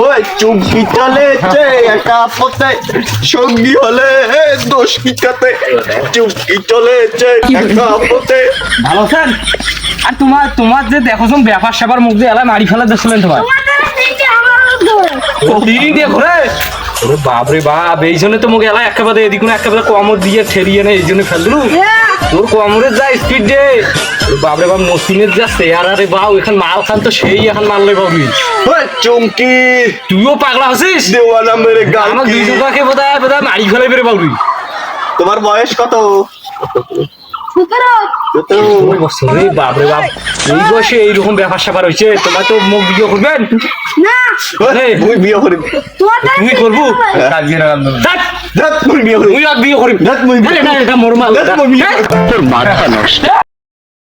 ওই চুমকি চলেছে একা পথে, সঙ্গী হলে দোষ কি কাতে। চুমকি চলেছে একা পথে। ভালো আছেন? আর তোমার যে দেখো ব্যাপার স্যাপার মুখ দিয়ে এলাই মারি ফেলা দেখছিলেন তোমার দেখো রে। ওরে বাপরে বাপ, এই জন্য তো মুখে এলাই একেবারে এদিক একেবারে কোমর দিয়ে ঠেরিয়ে নেই, এই জন্য ফেললু। তোর কোমরের যা স্পিড দে, বাপরে বাপ মসিনের যা চেয়ার, আরে বাউ এখন মাল খান তো সেই এখন মারলে পাবি। ওই চুমকি তুইও পাগলা হচ্ছিস? দেওয়ানা মেরে গাল। আমার দুইজনকে বোধহয় মারি ফেলে বেড়ে পাবি। তোমার বয়স কত? বাপরে বাপ, এই বয়সে এইরকম ব্যাপার স্যাপার হয়েছে। তোমার তো মুখ বিয়ে করবেন না, তুই বিয়ে করবি? তুমি করবো? তুই বিয়ে করবি? তুই বিয়ে করবি? মোর মাথা নষ্ট।